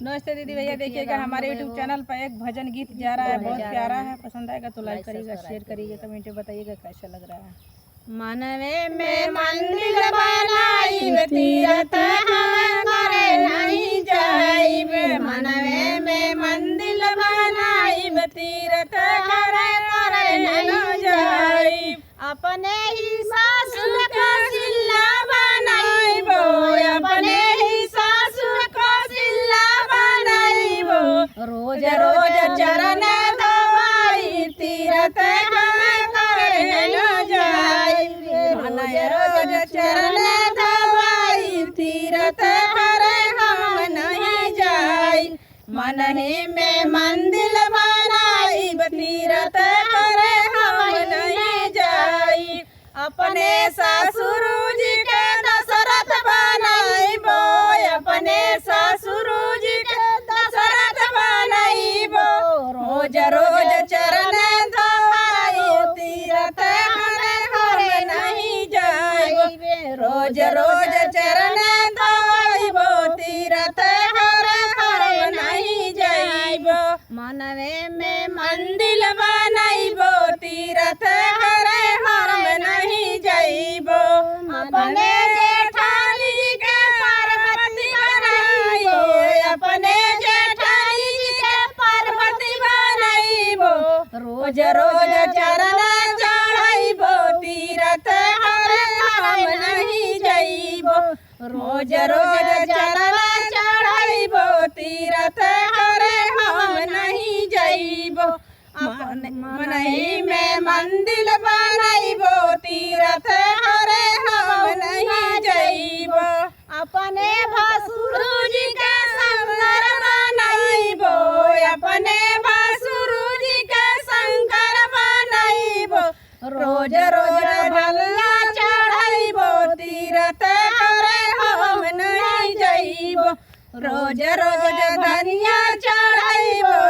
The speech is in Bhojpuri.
नमस्ते दीदी भैया, देखिएगा हमारे यूट्यूब चैनल पर एक भजन गीत जा रहा है, बहुत प्यारा है। पसंद आएगा तो लाइक करिएगा, शेयर करिएगा, कमेंट में बताइएगा कैसा लग रहा है। मनवे में मंदिर बनाई तीरथ हम करे नहीं जाइब, मनवे में मंदिर बनाई तीरथ करे नहीं जाइब, अपने ही सासुर का सिल्ला बनाइबो, अपने ही सासुर का सिल्ला बनाइबो, रोज रोज चरण दबाई तीरथ हम करे न जाइब, रोज चरण दबाई तीरथ करे हम नहीं जाइब, मन ही में मंदिर बनाई तीरथ करे हम नहीं जाइब, अपने ससुर जी के दशरथ बनाइबो, अपने ससुर जी के दशरथ बनाइबो, रोज रोज चरण दबाई तीरथ करे हम नहीं जाइब, रोज रोज चरण दबाइबो तीरथ करे हम नहीं जाइब, मनवे में मंदिर बनाइबो तीरथ करे हम नहीं जाइबो, अपने जेठानी जी के पार्वती बनाइबो, अपने जेठानी जी के पार्वती बनाइबो, रोज रोज चरण चढ़ाइबो तीरथ करे हम नहीं जाइबो, रोज रोज चरण चढ़ाइबो तीरथ करे हम नहीं जाइबो, मन ही में मंदिर बनाइबो तीरथ करे हम नहीं जाइबो, अपने भसुर जी के शंकर बनाइबो, अपने भसुर जी के शंकर बनाइबो, रोज रोज भल्ला चढ़ाइबो तीरथ करे हम नहीं जाइबो, रोज रोज धनिया चढ़ाइबो